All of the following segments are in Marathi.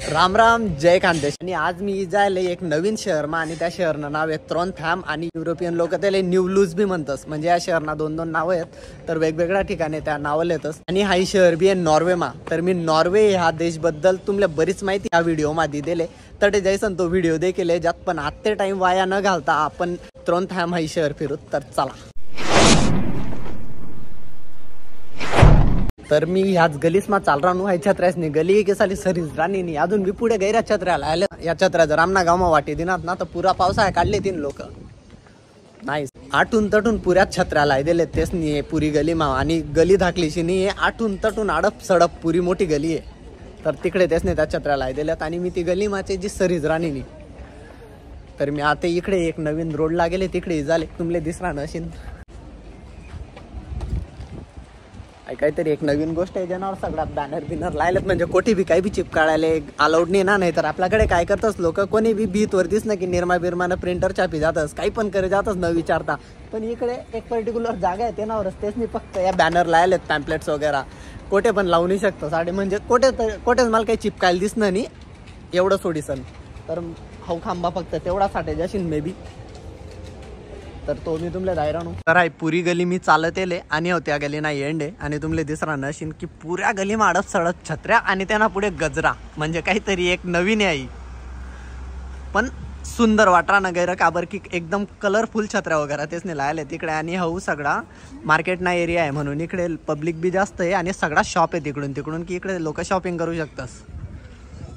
राम राम जय खानदेश। आणि आज मी जायला एक नवीन शहरमा आणि त्या शहरनं नाव आहे त्रोंथहॅम आणि युरोपियन लोक त्याला न्यू लूज बी म्हणतात। म्हणजे या शहरना दोन दोन नाव आहेत तर वेगवेगळ्या ठिकाणी त्या नाव लेतस। आणि हा शहर बी आहे नॉर्वेमा। तर मी नॉर्वे ह्या देश बद्दल तुम्हाला बरीच माहिती या व्हिडिओ मध्ये दिले तर जैसन तो व्हिडिओ देखील ज्यात पण आत्ते टाइम वाया न घालता आपण त्रोंथहॅम हा शहर फिरूत। तर चला। तर मी ह्याच गलीस मा चाल राहू ह्या छत्र्यासनी गली के साली सरीज राणी नाही अजून बी पुढे गैरा छत्र्याला आले। या छत्र्या जर आमना गावमा वाटे दिनात ना तर पुरा पावसाळा काढले तीन लोक नाही आठून तटून पुऱ्या छत्र्याला दिले तेच नाही पुरी गली मा। आणि गली धाकलीशी नाही आठून तटून आडप सडप पुरी मोठी गली आहे तर तिकडे तेच नाही त्या छत्र्याला दिल्यात। आणि मी ती गली माचे जी सरीज राणी नाही तर मी आता इकडे एक नवीन रोड लागेले तिकडे झाले तुमले दिसरा नशीन काहीतरी एक नवीन गोष्ट आहे ज्यावर सगळ्यात बॅनर बिनर लायलेत म्हणजे कोठी बी काही बी चिपकाळायला अलाउड नाही ना। नाही तर आपल्याकडे काय करतस लोक कोणी बी भीत वरतीच ना की निर्मा बिरमानं प्रिंटर छापी जातस काही पण करे जातच न विचारता। पण इकडे एक पर्टिक्युलर जागा आहे त्यावर रस्तेच नाही फक्त या बॅनर लायलेत पॅम्पलेट्स वगैरे कोठे पण लावू नाही शकतो साडे म्हणजे कोठेच मला काही चिपकायला दिसणं नाही एवढं सोडीसन। तर हा खांबा फक्त तेवढा साठे जाशील मे बी तर तो मी तुमले दायराणू तर आहे पुरी गली मी चालत येले आणि त्या गली ना एंड आहे। आणि तुमले दिसरा नशीन की पुऱ्या गली मा अडप सडप छत्र्या आणि त्यांना पुढे गजरा म्हणजे काहीतरी एक नवीन आहे पण सुंदर वाटरा ना गैर काबर की एकदम कलरफुल छत्र्या वगैरे तेच नाही लायले तिकडे। आणि हा सगळा मार्केट ना एरिया आहे म्हणून इकडे पब्लिक बी जास्त आहे आणि सगळा शॉप आहे तिकडून तिकडून की इकडे लोक शॉपिंग करू शकतात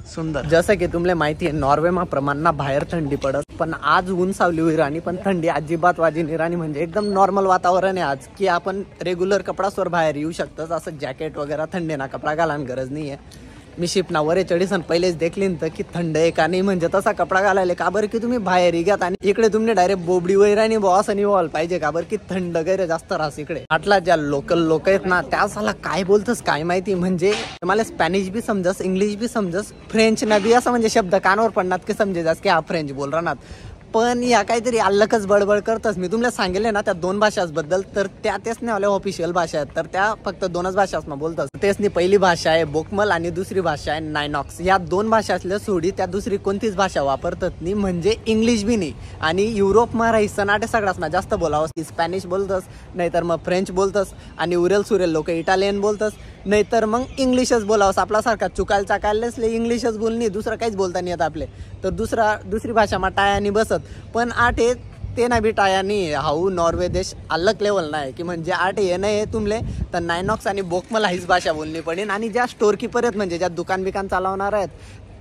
सुंदर। जसं की तुम्हाला माहिती आहे नॉर्वेमा प्रमाणना बाहेर थंडी पडत पण आज ऊन सावली होई राणी पण थंडी अजिबात वाजी नाही राणी म्हणजे एकदम नॉर्मल वातावरण आहे आज की आपण रेग्युलर कपडासवर बाहेर येऊ शकतो असं जॅकेट वगैरे थंडी ना कपडा घालायला गरज नाही आहे। मी शिप ना वरे चढीसन पहिलेच देखलीन तर की थंड आहे का नाही म्हणजे तसा कपडा घालायला का बरं की तुम्ही बाहेर घ्यात आणि इकडे तुम्ही डायरेक्ट बोबडी वैराणी बॉस आणि व्हाल पाहिजे का बरं की थंड वगैरे जास्त राहस इकडे। आटला ज्या लोकल लोक आहेत ना त्या साला काय बोलतस काय माहिती म्हणजे मला स्पॅनिश बी समजस इंग्लिश बी समजस फ्रेंच ना बी असं म्हणजे शब्द कानावर पडणार की समजे जास की हा फ्रेंच बोल राहणार पण या काहीतरी अल्लकच बडबड करतस। मी तुम्हाला सांगितले ना त्या दोन भाषांबद्दल तर त्या तेच नाही आल्या ऑफिशियल भाषा आहेत तर त्या फक्त दोनच भाषाच ना बोलतात तेच नाही पहिली भाषा आहे बोकमल आणि दुसरी भाषा आहे नायनॉक्स। या दोन भाषा असल्या सोडी त्या दुसरी कोणतीच भाषा वापरतात नाही म्हणजे इंग्लिश बी नाही। आणि युरोपमा राहीसन आटे सगळ्यात ना जास्त बोलावस की स्पॅनिश बोलतस नाहीतर मग फ्रेंच बोलतस आणि उरेल सुरेल लोक इटालियन बोलतस नाहीतर मग इंग्लिशच बोलावस। आपल्यासारखा चुकायला चाकायलाच इंग्लिशच बोलणी दुसरं काहीच बोलता नाही येत आपले तर दुसरी भाषा मा टायानी बसत पण आठे ते ना बी टायानी हाऊ नॉर्वे देश अलग लेवल नाही की म्हणजे आठे हे नाही तुमले तर नायनॉक्स आणि बोकमल हीच भाषा बोलणी पडेल। आणि ज्या स्टोर किपर आहेत म्हणजे ज्या दुकान बिकान चालवणार आहेत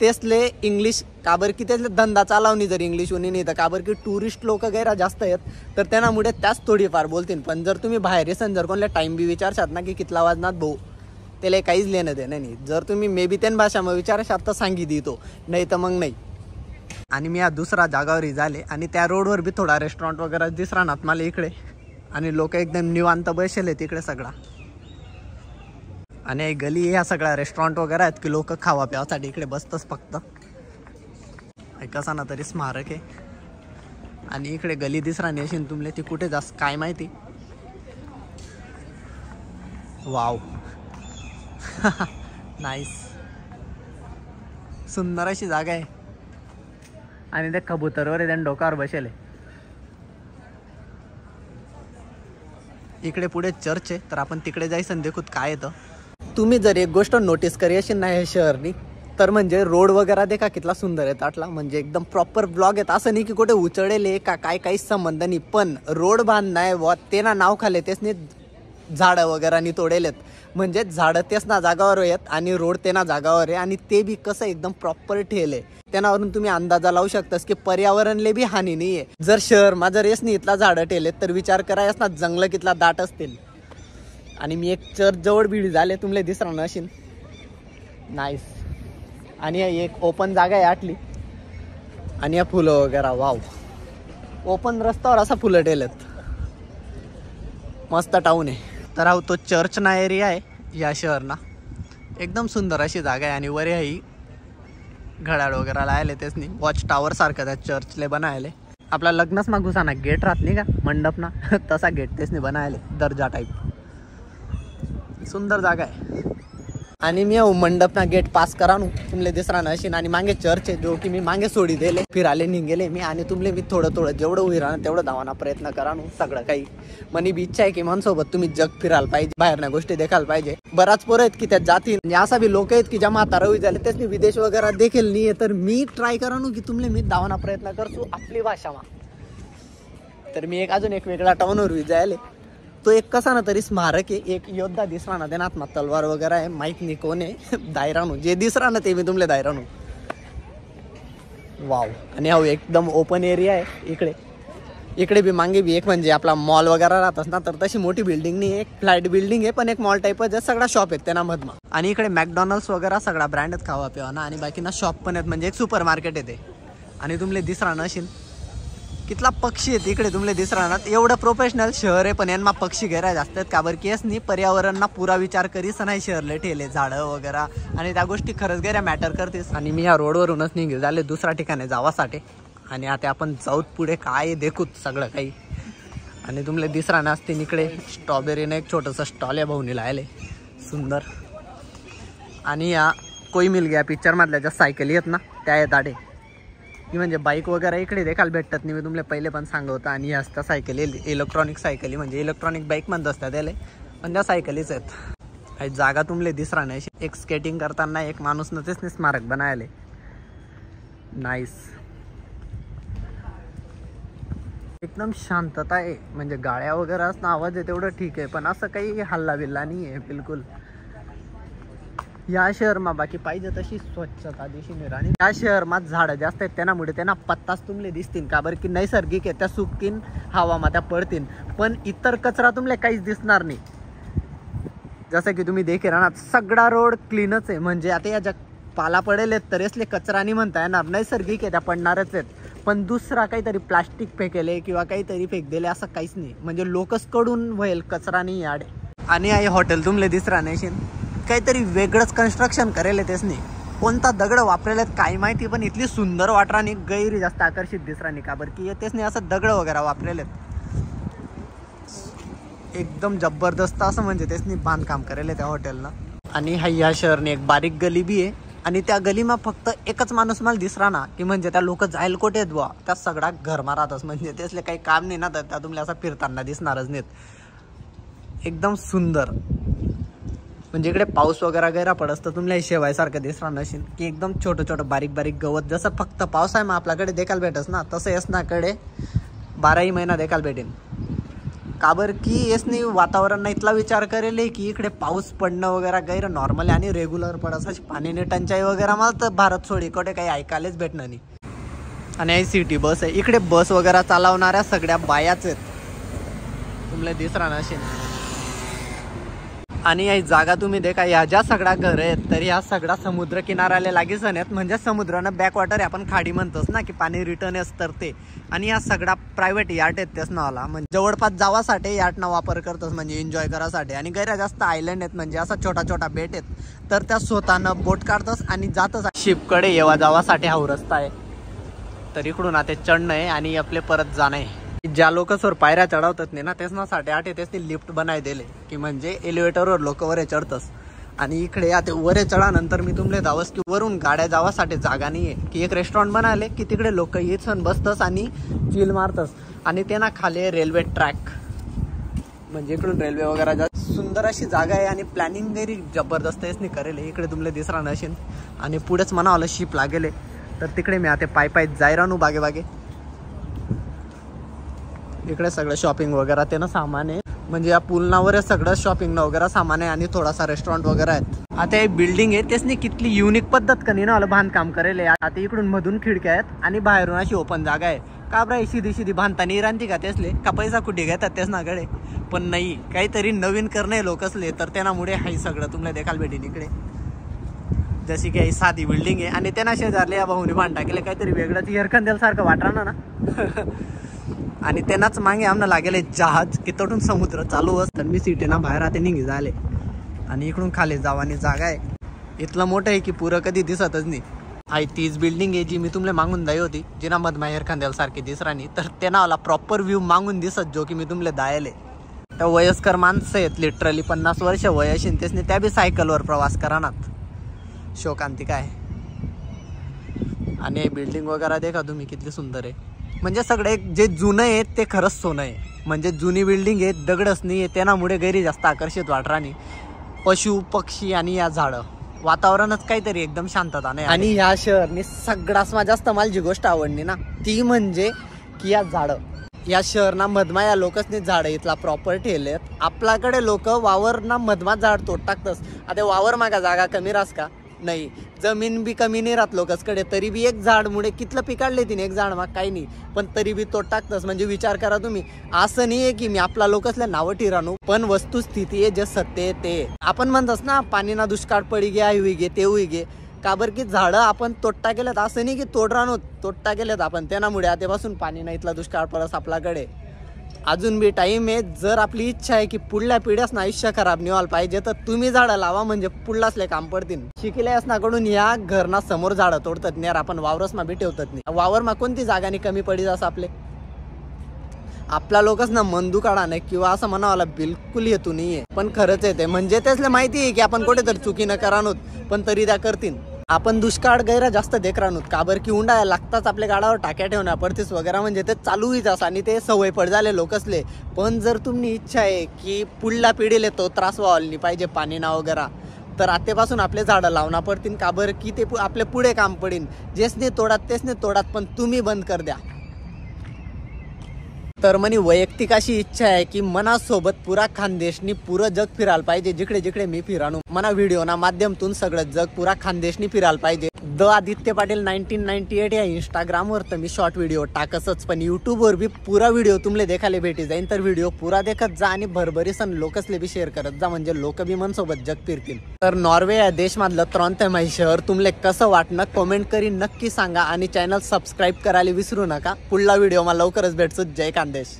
तेचले इंग्लिश काबर की त्यातले धंदा चालवणी जर इंग्लिश होणी नाही तर काबर की टुरिस्ट लोक गैरा जास्त आहेत तर त्यामुळे त्याच थोडीफार बोलतील। पण जर तुम्ही बाहेर येसन जर कोणला टाइम बी विचारशात ना की कितला वाजनात भाऊ त्याला काहीच लेणं देणं नाही जर तुम्ही मे बी त्यान भाषा मग विचारशात तर सांगी देतो नाही तर मग नाही। आणि मी या दुसरा जागावरही झाले आणि त्या रोडवर बी थोडा रेस्टॉरंट वगैरे दिसरा नात मला इकडे आणि लोक एकदम निवांत बसले तिकडे सगळा आणि गली ह्या सगळ्या रेस्टॉरंट वगैरे आहेत की लोक खावा प्यावासाठी इकडे बसतच फक्त कसा ना तरी स्मारक आहे। आणि इकडे गली दिसरा नाही अशी तुमले ती कुठे जास्त काय माहिती वाव नाईस सुंदर अशी जागा आहे। आणि त्या कबूतरवर त्यानं डोकावर बसेले इकडे पुढे चर्च आहे तर आपण तिकडे जायचं देखूत काय येतं। तुम्ही जर एक गोष्ट नोटीस करी अशी नाही हे शहरनी तर म्हणजे रोड वगैरे देखा कितला सुंदर आहे आटला म्हणजे एकदम प्रॉपर ब्लॉग आहेत असं नाही की कुठे उचळले का काय काहीच संबंध नाही पण रोड बांध नाही व ते ना नाव खाले तेच नाही झाडं वगैरे नि तोडेलेत म्हणजे झाडं तेच ना जागावर आहेत आणि रोड ते ना जागावर आहे आणि ते बी कसं एकदम प्रॉपर ठेवले त्यावरून तुम्ही अंदाजा लावू शकतास की पर्यावरणले बी हानी नाही आहे। जर शहर माझं रेस नाही इथला झाडं ठेवलेत तर विचार करायस ना जंगल कितला दाट असतील। आणि मी एक चर्च जवळ बीड झाले तुमले दिसरा नशीन नाईस। आणि एक ओपन जागा आहे आटली आणि या फुलं वगैरे वाव ओपन रस्त्यावर असा फुलं ठेवलेत मस्त टाऊन आहे। तर हा तो चर्च ना एरिया आहे या शहरना एकदम सुंदर अशी जागा आहे। आणि वरे ही घड्याळ वगैरे लायले तेच नाही वॉच टावर सारखं त्या चर्चले बनायले आपला लग्नच मा घुसाना गेट राहत नाही का मंडप ना तसा गेट तेच नाही बनायले दर्जा टाईप सुंदर जागा आहे। आणि मी मंडप ना गेट पास करा तुमले दिसरा नशीन आणि मागे चर्च आहे जो की मी मागे सोडी दिले फिराले निघेले मी आणि तुमले मी थोडं जेवढं होईल ना तेवढं धावाना प्रयत्न करा सगळं काही मनी बी इच्छा आहे की मनसोबत तुम्ही जग फिरायला पाहिजे बाहेरच्या गोष्टी देखायला पाहिजे. बराच पोरं आहेत की त्यात जातील म्हणजे असा बी लोक आहेत की ज्या म्हातारा झाले तेच मी विदेश वगैरे देखील नाही तर मी ट्राय करा की तुमले मी धावाना प्रयत्न करतो आपली भाषा मा. तर मी अजून एक वेगळा टाऊनवर जायले तो एक कसा ना तरी स्मारक आहे एक योद्धा दिसला ना त्याना हातमा तलवार वगैरे आहे माहित नाही कोण आहे दायरानू जे दिसरा ना ते मी तुमले दायरानू वाव. आणि हा एकदम ओपन एरिया आहे इकडे बी मागे बी एक म्हणजे आपला मॉल वगैरे राहतच ना तर तशी मोठी बिल्डिंग नाही एक फ्लॅट बिल्डिंग आहे पण एक मॉल टाईपच आहे सगळा शॉप आहेत त्यांना मधमा. आणि इकडे मॅकडॉनल्ड्स वगैरे सगळा ब्रँडच खावा पिवा ना आणि बाकी ना शॉप पण आहेत म्हणजे एक सुपर मार्केट येते. आणि तुमले दिसरा नशील कितला पक्षी आहेत इकडे तुमले दिसरा ना एवढं प्रोफेशनल शहर आहे पण यांना पक्षी घेरा जास्त आहेत का बरं केस नाही पर्यावरणना पुरा विचार करीस नाही शहरले ठेले झाडं वगैरे आणि त्या गोष्टी खरंच गेल्या मॅटर करतेस. आणि मी या रोडवरूनच निघेल झाले दुसऱ्या ठिकाणी जावासाठी आणि आता आपण जाऊत पुढे काय देखूत सगळं काही. आणि तुमले दिसरा नसते इकडे स्ट्रॉबेरीनं एक छोटंसं स्टॉल आहे भाऊनी लायले सुंदर. आणि या कोई मिल गया पिक्चर मधल्या ज्या सायकली आहेत ना त्या आहेत आडे की म्हणजे बाईक वगैरे इकडे देखायला भेटतात नाही मी तुमले पहिले पण सांगत होतं. आणि असता सायकली इलेक्ट्रॉनिक सायकली म्हणजे इलेक्ट्रॉनिक बाईक म्हणत असतात त्याला पण त्या सायकलीच आहेत. काही जागा तुमले दिसरा नाही एक स्केटिंग करताना एक माणूस नतेच नाही स्मारक बनायले नाईस एकदम शांतता आहे म्हणजे गाड्या वगैरे असणं आवाज आहे तेवढं ठीक आहे पण असं काही हल्ला बिल्ला नाही आहे बिलकुल. या शहरमा बाकी पाहिजे तशी स्वच्छता दिसून आणि या शहरमा झाडं जास्त आहेत त्यामुळे त्यांना पत्ताच तुमले दिसतील का बरं की नैसर्गिक आहे त्या सुकतीन हवामा त्या पडतील पण इतर कचरा तुमले काहीच दिसणार नाही. जसं की तुम्ही देखील ना सगळा रोड क्लीनच आहे म्हणजे आता या जग पाला पडेल आहेत तर असले कचरा नाही म्हणता येणार नैसर्गिक आहे त्या पडणारच आहेत पण दुसरा काहीतरी प्लास्टिक फेकेले किंवा काहीतरी फेक दिले असं काहीच नाही म्हणजे लोकच कडून व्हायल कचरा नाही याडे. आणि आई हॉटेल तुमले दिसरा नाही काहीतरी वेगळंच कन्स्ट्रक्शन करेल तेच नाही कोणता दगड वापरेल काय माहिती पण इथली सुंदर वाटरानी गैरी जास्त आकर्षित दिसरा नाही का बरं की तेच नाही असं दगड वगैरे वापरेल एकदम जबरदस्त असं म्हणजे तेच नाही बांधकाम करेल त्या हॉटेलनं. आणि ह्या शहरने एक बारीक गली बी आहे आणि त्या गलीमा फक्त एकच माणूस मला दिसरा ना की म्हणजे त्या लोक जायला कोठे आहेत बुवा त्या सगळा घरमा राहतच म्हणजे त्यासले काही काम नाही ना तर त्या तुम्हाला असं फिरताना दिसणारच नाहीत एकदम सुंदर. म्हणजे इकडे पाऊस वगैरे गैरा पडस तर तुम्हाला शेवायसारखं दिसणार नशील की एकदम छोटं बारीक गवत जसं फक्त पाऊस आहे मग आपल्याकडे देखायला भेटस ना तसं यसनाकडे 12ही महिना देखायला भेटेन का बरं की यसनी वातावरण इतला विचार करेल की इकडे पाऊस पडणं वगैरे गैर नॉर्मल आहे आणि रेग्युलर पडस अशी पाणीने टंचाई वगैरे मला तर भारत सोड इकडे काही ऐकायलाच भेटणार नाही. आणि ही सिटी बस आहे इकडे बस वगैरे चालवणाऱ्या सगळ्या बायाच आहेत तुम्हाला दिसरा नशील. आणि या जागा तुम्ही देखा या ज्या सगळ्या घर आहेत तर ह्या सगळा समुद्र किनाऱ्याला लागेच आहेत म्हणजे समुद्रानं बॅकवॉटर आपण खाडी म्हणतोस ना की पाणी रिटर्न येस तर ते. आणि या सगळा प्रायव्हेट यार्ट आहेत त्याच नावाला म्हणजे जवळपास जावासाठी यार्टना वापर करतोस म्हणजे एन्जॉय करासाठी. आणि गैरा जास्त आयलंड आहेत म्हणजे असा छोटा बेट आहेत तर त्या स्वतःनं बोट काढतोस आणि जातच शिपकडे येवा जावासाठी हा रस्ता आहे तर इकडून आता चढणं आहे आणि आपले परत जाणं आहे. ज्या लोक सर पायऱ्या चढवतात नाही ना तेच ना 8:30 तेच ते लिफ्ट बनाय दिले की म्हणजे एलिव्हेटरवर लोक वरे चढतस. आणि इकडे आता वरे चढानंतर मी तुमले दावस की वरून गाड्या जावासाठी जागा नाही आहे की एक रेस्टॉरंट बनायले की तिकडे लोक येतसन बसतस आणि चिल मारतस. आणि ते ना खाली रेल्वे ट्रॅक म्हणजे इकडून रेल्वे वगैरे जात सुंदर अशी जागा आहे आणि प्लॅनिंग गैरी जबरदस्त नाही करेल. इकडे तुमले दिसरा नशील आणि पुढेच म्हणावलं शिप लागेल तर तिकडे मी आता पाय जाय राहू बागे इकडे सगळं शॉपिंग वगैरे ते ना सामान आहे म्हणजे या पुलनावर सगळं शॉपिंग वगैरे सामान आहे आणि थोडासा रेस्टॉरंट वगैरे आहेत. आता एक बिल्डिंग आहे तेच कितली युनिक पद्धत कनी ना बांधकाम करेल. आता इकडून मधून खिडक्या आहेत आणि बाहेरून अशी ओपन जागा आहे का बरं सीधी बांधता नाही राहते का तेसले का पैसा कुठे घेतात तेच नाकडे पण नाही काहीतरी नवीन करणे लोक असले तर त्यामुळे हाई सगळं तुम्हाला देखायला भेटेल इकडे. जशी की साधी बिल्डिंग आहे आणि त्यांना शेजारले या भाऊनी बांधता केले काहीतरी वेगळंच हिरखंदेल सारखं वाटणार ना आणि त्यांनाच मागे आमना लागेल जहाज की तटून समुद्र चालू असतं. मी सिटीना बाहेर आता निघी झाले आणि इकडून खाली जावानी जागा आहे इतलं मोठं आहे की पुरं कधी दिसतच नाही. आई तीच बिल्डिंग आहे जी मी तुमले मागून दाई होती जिना मध माहेर खांद्याला सारखी दिसरानी तर त्यांना प्रॉपर व्ह्यू मागून दिसत जो की मी तुमले दायले त्या वयस्कर माणसं आहेत लिटरली 50 वर्ष वय असेल तेच नाही, त्या बी सायकलवर प्रवास करणार. शोकांतिका आहे. आणि बिल्डिंग वगैरे देखा तुम्ही किती सुंदर आहे. म्हणजे सगळे जे जुनं आहे ते खरंच सोनं आहे. म्हणजे जुनी बिल्डिंग आहे, दगडच नाही आहे, त्यामुळे गैरी जास्त आकर्षित वाटरानी. पशु पक्षी आणि या झाडं, वातावरणच काहीतरी एकदम शांतता नाही. आणि ह्या शहरनी सगळ्यात जास्त मला जी गोष्ट आवडली ना ती म्हणजे की या झाडं, या शहरना मधमा या लोकच झाडं इथला प्रॉपर ठेवलेत. आपल्याकडे लोक वावरना मधमा झाड तोड टाकतस. आता वावर मागा जागा कमी रास का नाही, जमीन बी कमी नाही राहत लोकसकडे, तरी बी एक झाड मुळे कितलं पिकाडले तिने एक झाड मग काही नाही, पण तरी बी तोड टाकतस. म्हणजे विचार करा तुम्ही, असं नाही आहे की मी आपला लोकसल्या नावं ठिराणू, पण वस्तुस्थिती आहे जे सत्य आहे ते. आपण म्हणतस ना पाणी ना दुष्काळ पडी गे, आई गे ते होई गे, काबर की झाडं आपण तोडता गेलेत. असं नाही की तोड राहणं तोडता गेलेत आपण, त्यामुळे आतापासून पाणी नाही इथला दुष्काळ परस आपल्याकडे अजून बी टाइम आहे. जर आपली इच्छा आहे की पुढल्या पिढ्यास ना आयुष्य खराब नाही व्हायला पाहिजे तर तुम्ही झाडं लावा, म्हणजे पुढलासले काम पडतील. शिकल्यास ना कडून या घरना समोर झाडं तोडतात नाही, आपण वावरस मा बी ठेवतात नाही. वावर मा कोणती जागा नाही कमी पडी जास आपले. आपला लोकच ना मंदू काढा नाही किंवा असं म्हणावाला बिलकुल हेतू नाहीये, पण खरंच येते. म्हणजे त्यासले माहिती आहे की आपण कुठेतरी चुकी न करानोत, पण तरी त्या करतील. आपण दुष्काळ गैरा जास्त देख राहणोत, काबर की उंडाया लागताच आपल्या गाडावर टाक्या ठेवण्या पडतीस वगैरे, म्हणजे ते चालू होईच आणि ते सवय पड झाले लोकसले. पण जर तुम्ही इच्छा आहे की पुढल्या पिढीला तो त्रास व्हायला नाही पाहिजे पाणी ना वगैरे, तर आतापासून आपले झाडं लावणं पडतील. काबर की ते आपले पुढे काम पडेल. जेच नाही तोडात तेच नाही तोडात, पण तुम्ही बंद कर द्या. तर मनी वैयक्तिक अशी इच्छा आहे की मनासोबत पुरा खानदेशनी पुरं जग फिरायला पाहिजे. जिकडे जिकडे मी फिरानो मना व्हिडिओ ना माध्यमातून सगळं जग पुरा खानदेशनी फिरायला पाहिजे. द आदित्य पाटील 1998 या इंस्टाग्रामवर तर मी शॉर्ट व्हिडिओ टाकसच, पण युट्यूबवर बी पुरा व्हिडिओ तुमले देखायला भेटी जाईन. तर व्हिडिओ पुरा देखत जा आणि भरभरीसन लोकसले बी शेअर करत जा, म्हणजे लोक बी मनसोबत जग फिरतील. तर नॉर्वे या देशमधलं ट्रॉन्थेम हे शहर तुमले कसं वाटणं कमेंट करी नक्की सांगा आणि चॅनल सबस्क्राईब करायला विसरू नका. पुढला व्हिडिओ मला लवकरच भेटतो. जय खानदेश.